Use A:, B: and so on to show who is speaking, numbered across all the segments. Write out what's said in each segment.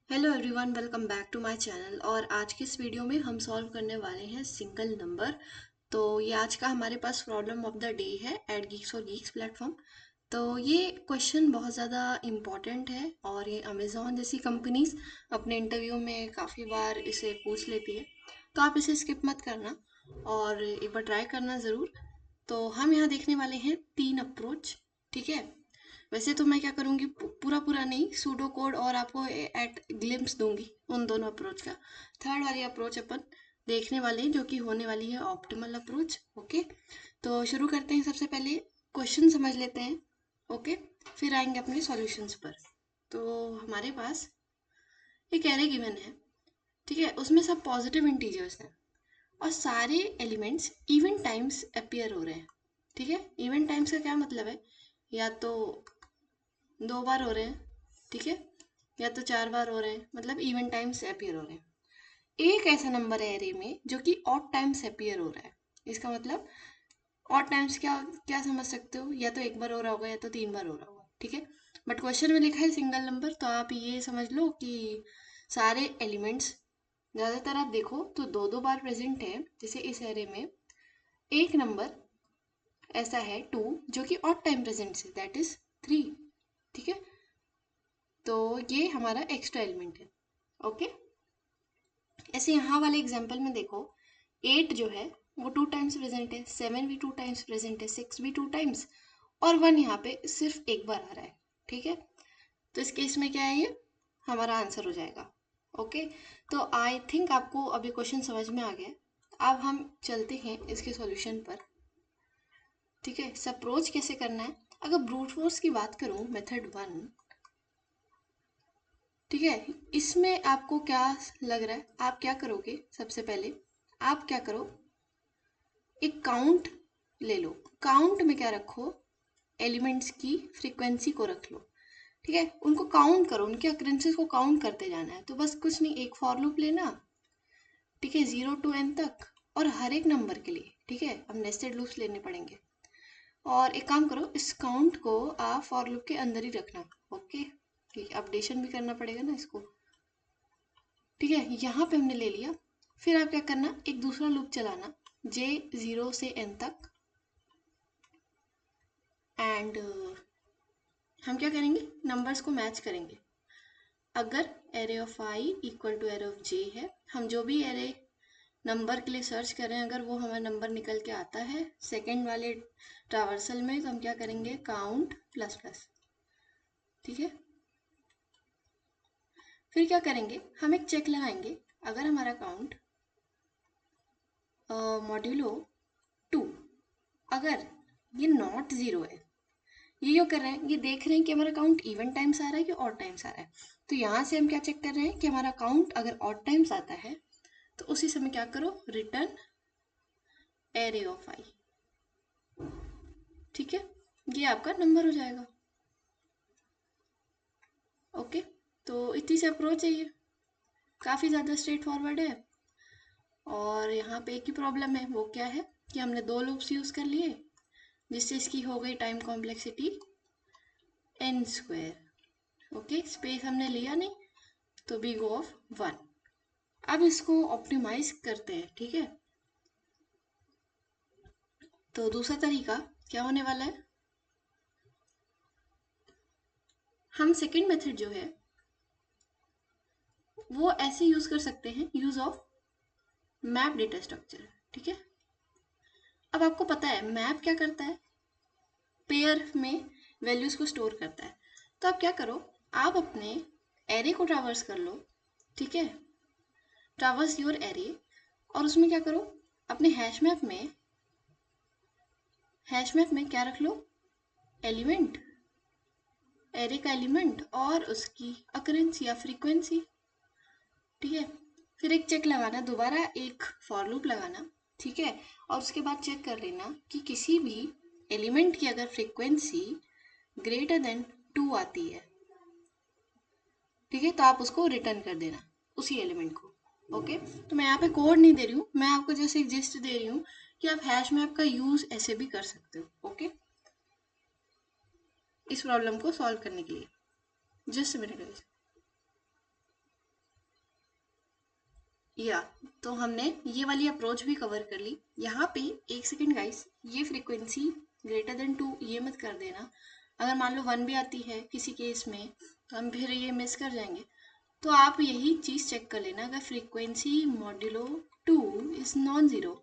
A: Hello everyone, welcome back to my channel. और आज की इस वीडियो में हम सॉल्व करने वाले हैं सिंगल नंबर। तो ये आज का हमारे पास प्रॉब्लम ऑफ द डे है एट गीक्स और गीक्स प्लेटफॉर्म। तो ये क्वेश्चन बहुत ज़्यादा इम्पॉर्टेंट है और ये अमेज़ॉन जैसी कंपनीज अपने इंटरव्यू में काफ़ी बार इसे पूछ लेती है। तो आप इसे स्किप मत करना और एक बार ट्राई करना ज़रूर। तो हम यहाँ देखने वाले हैं 3 अप्रोच। ठीक है। वैसे तो मैं क्या करूँगी, पूरा पूरा नहीं, सूडो कोड और आपको एट ग्लिम्स दूंगी उन दोनों अप्रोच का। थर्ड वाली अप्रोच अपन देखने वाले हैं जो कि होने वाली है ऑप्टिमल अप्रोच। ओके। तो शुरू करते हैं। सबसे पहले क्वेश्चन समझ लेते हैं। ओके। फिर आएंगे अपने सॉल्यूशंस पर। तो हमारे पास एक एरे गिवन है। ठीक है। उसमें सब पॉजिटिव इंटीजर्स हैं और सारे एलिमेंट्स इवन टाइम्स अपीयर हो रहे हैं। ठीक है। इवन टाइम्स का क्या मतलब है? या तो 2 बार हो रहे हैं, ठीक है, या तो 4 बार हो रहे हैं, मतलब इवन टाइम्स अपीयर हो रहे हैं। एक ऐसा नंबर है एरे में जो कि ऑड टाइम्स अपीयर हो रहा है। इसका मतलब ऑड टाइम्स क्या क्या समझ सकते हो? या तो 1 बार हो रहा होगा या तो 3 बार हो रहा होगा। ठीक है। बट क्वेश्चन में लिखा है सिंगल नंबर, तो आप ये समझ लो कि सारे एलिमेंट्स, ज़्यादातर आप देखो तो 2 2 बार प्रेजेंट है। जैसे इस एरे में एक नंबर ऐसा है 2 जो कि ऑड टाइम प्रेजेंट है, दैट इज 3। ठीक है। तो ये हमारा एक्स्ट्रा एलिमेंट है। ओके। ऐसे यहाँ वाले एग्जाम्पल में देखो, 8 जो है वो 2 टाइम्स प्रेजेंट है, 7 भी 2 टाइम्स प्रेजेंट है, 6 भी 2 टाइम्स, और 1 यहाँ पे सिर्फ 1 बार आ रहा है। ठीक है। तो इस केस में क्या है, ये हमारा आंसर हो जाएगा। ओके। तो आई थिंक आपको अभी क्वेश्चन समझ में आ गया। अब हम चलते हैं इसके सॉल्यूशन पर। ठीक है। इस अप्रोच कैसे करना है? अगर ब्रूट फोर्स की बात करूं, मेथड 1, ठीक है, इसमें आपको क्या लग रहा है? आप क्या करोगे? सबसे पहले आप क्या करो, एक काउंट ले लो। काउंट में क्या रखो? एलिमेंट्स की फ्रीक्वेंसी को रख लो। ठीक है। उनको काउंट करो, उनके अक्रेंसेस को काउंट करते जाना है। तो बस कुछ नहीं, एक फॉर लूप लेना। ठीक है, 0 to n तक, और हर एक नंबर के लिए। ठीक है। अब नेस्टेड लूप्स लेने पड़ेंगे। और एक काम करो, इस काउंट को आप फॉर लूप के अंदर ही रखना। ओके। ठीक है, अपडेशन भी करना पड़ेगा ना इसको। ठीक है। यहाँ पे हमने ले लिया। फिर आप क्या करना, एक दूसरा लूप चलाना, जे 0 से n तक। एंड हम क्या करेंगे, नंबर्स को मैच करेंगे। अगर array of i equal to array of j है, हम जो भी एरे नंबर के लिए सर्च कर रहे हैं, अगर वो हमारा नंबर निकल के आता है सेकेंड वाले ट्रावर्सल में, तो हम क्या करेंगे, काउंट प्लस प्लस। ठीक है। फिर क्या करेंगे, हम एक चेक लगाएंगे। अगर हमारा काउंट मॉड्यूलो 2, अगर ये नॉट 0 है, ये क्यों कर रहे हैं, ये देख रहे हैं कि हमारा काउंट इवन टाइम्स आ रहा है कि ऑड टाइम्स आ रहा है। तो यहाँ से हम क्या चेक कर रहे हैं कि हमारा काउंट अगर ऑड टाइम्स आता है तो उसी समय क्या करो, रिटर्न एरे ऑफ आई। ठीक है। ये आपका नंबर हो जाएगा। ओके। तो इतनी सी अप्रोच है ये, काफ़ी ज़्यादा स्ट्रेट फॉरवर्ड है। और यहाँ पे एक ही प्रॉब्लम है, वो क्या है कि हमने 2 लूप्स यूज़ कर लिए, जिससे इसकी हो गई time complexity n²। Okay. Space हमने लिया नहीं, तो बी गो ऑफ 1। अब इसको ऑप्टिमाइज करते हैं। ठीक है। तो दूसरा तरीका क्या होने वाला है, हम सेकेंड मेथड जो है वो ऐसे यूज कर सकते हैं, use of map data structure. ठीक है। अब आपको पता है मैप क्या करता है, पेयर में वैल्यूज को स्टोर करता है। तो आप क्या करो, आप अपने एरे को ट्रावर्स कर लो। ठीक है। ट्रावर्स योर एरे, और उसमें क्या करो, अपने हैश मैप में क्या रख लो, एलिमेंट, एरे का एलिमेंट और उसकी अकरेंस या फ्रीक्वेंसी। ठीक है। फिर एक चेक लगाना, दोबारा एक फॉर लूप लगाना। ठीक है। और उसके बाद चेक कर लेना कि किसी भी एलिमेंट की अगर फ्रीक्वेंसी ग्रेटर देन 2 आती है, ठीक है, तो आप उसको रिटर्न कर देना, उसी एलिमेंट को। ओके। तो मैं यहाँ पे कोड नहीं दे रही हूँ, मैं आपको जैसे एक जिस्ट दे रही हूँ कि आप हैश मैप का यूज ऐसे भी कर सकते हो। ओके। इस प्रॉब्लम को सॉल्व करने के लिए जस्ट मिनट। या तो हमने ये वाली अप्रोच भी कवर कर ली। यहाँ पे एक सेकेंड गाइस, ये फ्रीक्वेंसी ग्रेटर देन 2 ये मत कर देना। अगर मान लो 1 भी आती है किसी केस में तो हम फिर ये मिस कर जाएंगे। तो आप यही चीज़ चेक कर लेना, अगर frequency modulo 2 is non zero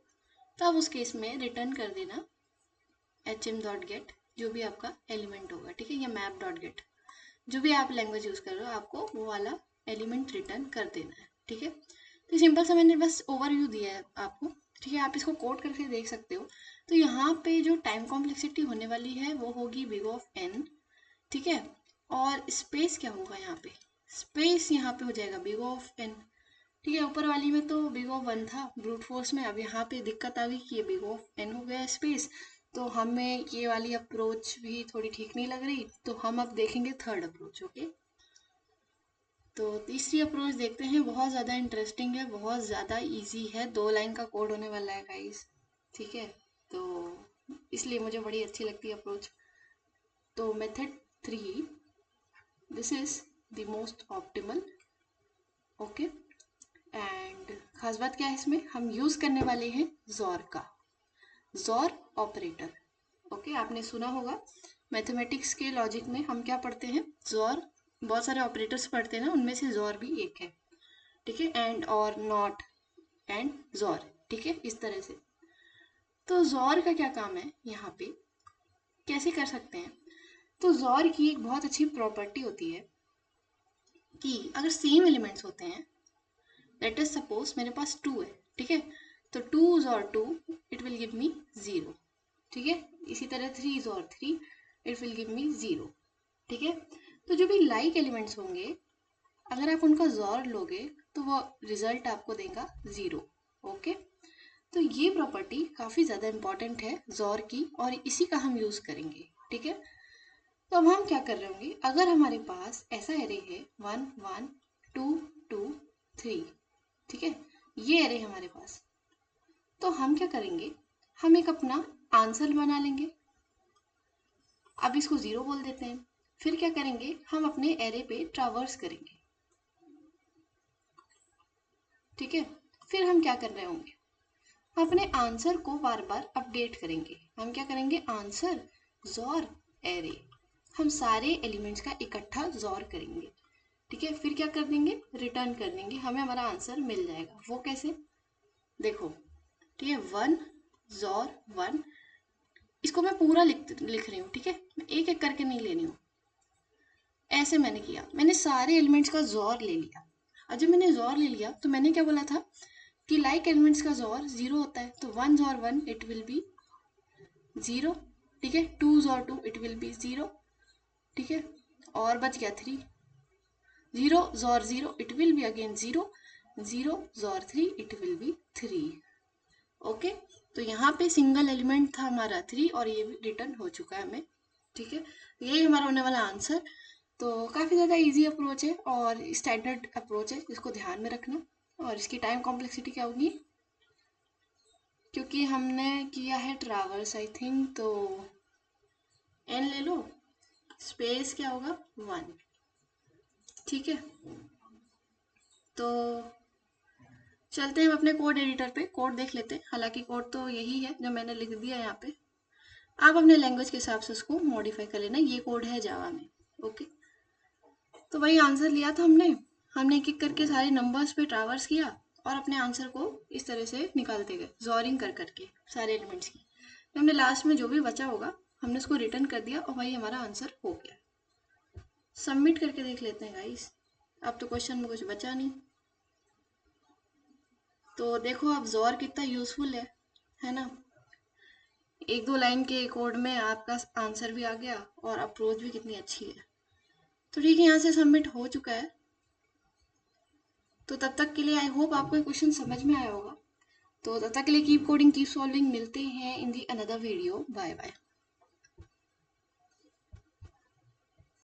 A: तो आप उस केस में रिटर्न कर देना hm.get जो भी आपका एलिमेंट होगा, ठीक है, या map.get जो भी आप लैंग्वेज यूज़ कर रहे हो आपको वो वाला एलिमेंट रिटर्न कर देना है, ठीक है। तो सिंपल सा मैंने बस ओवरव्यू दिया है आपको, ठीक है। आप इसको कोड करके देख सकते हो। तो यहाँ पे जो टाइम कॉम्प्लेक्सिटी होने वाली है वो होगी बिग ऑफ n, ठीक है। और स्पेस क्या होगा यहाँ पे, स्पेस यहाँ पे हो जाएगा बिग ऑफ n, ठीक है। ऊपर वाली में तो बिग ऑफ 1 था ब्रूट फोर्स में, अब यहाँ पे दिक्कत आ गई कि ये बिग ऑफ n हो गया स्पेस। तो हमें ये वाली अप्रोच भी थोड़ी ठीक नहीं लग रही, तो हम अब देखेंगे थर्ड अप्रोच, ओके। तो तीसरी अप्रोच देखते हैं, बहुत ज़्यादा इंटरेस्टिंग है, बहुत ज़्यादा इजी है, 2 लाइन का कोड होने वाला है गाइस, ठीक है। तो इसलिए मुझे बड़ी अच्छी लगती है अप्रोच। तो method 3, this is the most optimal, okay. And खास बात क्या है, इसमें हम यूज़ करने वाले हैं जॉर का, जॉर ऑपरेटर, ओके। आपने सुना होगा मैथमेटिक्स के लॉजिक में हम क्या पढ़ते हैं, जॉर, बहुत सारे ऑपरेटर्स पढ़ते हैं ना, उनमें से जॉर भी एक है, ठीक है। एंड और नॉट एंड जॉर, ठीक है, इस तरह से। तो जॉर का क्या काम है यहाँ पे, कैसे कर सकते हैं। तो जॉर की एक बहुत अच्छी प्रॉपर्टी होती है कि अगर सेम एलिमेंट्स होते हैं, लेट अस सपोज मेरे पास 2 है, ठीक है, तो 2 और 2 इट विल गिव मी 0, ठीक है। इसी तरह 3 और 3 इट विल गिव मी 0, ठीक है। तो जो भी लाइक एलिमेंट्स होंगे अगर आप उनका जॉर लोगे तो वो रिजल्ट आपको देगा 0, ओके। तो ये प्रॉपर्टी काफ़ी ज़्यादा इंपॉर्टेंट है जॉर की और इसी का हम यूज़ करेंगे, ठीक है। तो अब हम क्या कर रहे होंगे, अगर हमारे पास ऐसा एरे है 1 1 2 2 3, ठीक है, ये एरे हमारे पास, तो हम क्या करेंगे, हम एक अपना आंसर बना लेंगे। अब इसको 0 बोल देते हैं। फिर क्या करेंगे, हम अपने एरे पे ट्रावर्स करेंगे, ठीक है। फिर हम क्या कर रहे होंगे, अपने आंसर को बार बार अपडेट करेंगे। हम क्या करेंगे, आंसर जॉर एरे, हम सारे एलिमेंट्स का इकट्ठा जॉर करेंगे, ठीक है। फिर क्या कर देंगे, रिटर्न कर देंगे, हमें हमारा आंसर मिल जाएगा। वो कैसे, देखो, ठीक है, 1 जॉर 1, इसको मैं पूरा लिख रही हूँ, ठीक है, मैं एक एक करके नहीं ले रही हूँ। ऐसे मैंने किया, मैंने सारे एलिमेंट्स का जॉर ले लिया। और जब मैंने जॉर ले लिया तो मैंने क्या बोला था कि लाइक एलिमेंट्स का जॉर 0 होता है, तो 1 जॉर 1 इट विल बी 0, ठीक है। 2 जॉर 2 इट विल बी 0, ठीक है। और बच गया 3, 0 jaw 0 it will be again 0, 0 jaw 3 it will be 3, okay. तो यहाँ पे सिंगल एलिमेंट था हमारा 3 और ये भी रिटर्न हो चुका है हमें, ठीक है। यही हमारा होने वाला आंसर। तो काफ़ी ज़्यादा इजी अप्रोच है और स्टैंडर्ड अप्रोच है, इसको ध्यान में रखना। और इसकी टाइम कॉम्प्लेक्सिटी क्या होगी, क्योंकि हमने किया है ट्रावर्स आई थिंक, तो एन ले लो, स्पेस क्या होगा 1, ठीक है। तो चलते हैं हम अपने कोड एडिटर पे, कोड देख लेते हैं। हालांकि कोड तो यही है जो मैंने लिख दिया यहाँ पे, आप अपने लैंग्वेज के हिसाब से उसको मॉडिफाई कर लेना। ये कोड है जावा में, ओके। तो वही आंसर लिया था हमने एक एक करके सारे नंबर्स पे ट्रावर्स किया और अपने आंसर को इस तरह से निकालते गए, जॉरिंग कर करके सारे एलिमेंट्स की। तो हमने लास्ट में जो भी बचा होगा हमने उसको रिटर्न कर दिया और वही हमारा आंसर हो गया। सबमिट करके देख लेते हैं गाइस, अब तो क्वेश्चन में कुछ बचा नहीं। तो देखो अब जॉर कितना यूजफुल है ना। एक दो लाइन के कोड में आपका आंसर भी आ गया और अप्रोच भी कितनी अच्छी है। तो ठीक है, यहाँ से सबमिट हो चुका है। तो तब तक के लिए आई होप आपको ये क्वेश्चन समझ में आया होगा। तो तब तक के लिए कीप कोडिंग कीप सॉल्विंग, मिलते हैं in the another video, bye bye.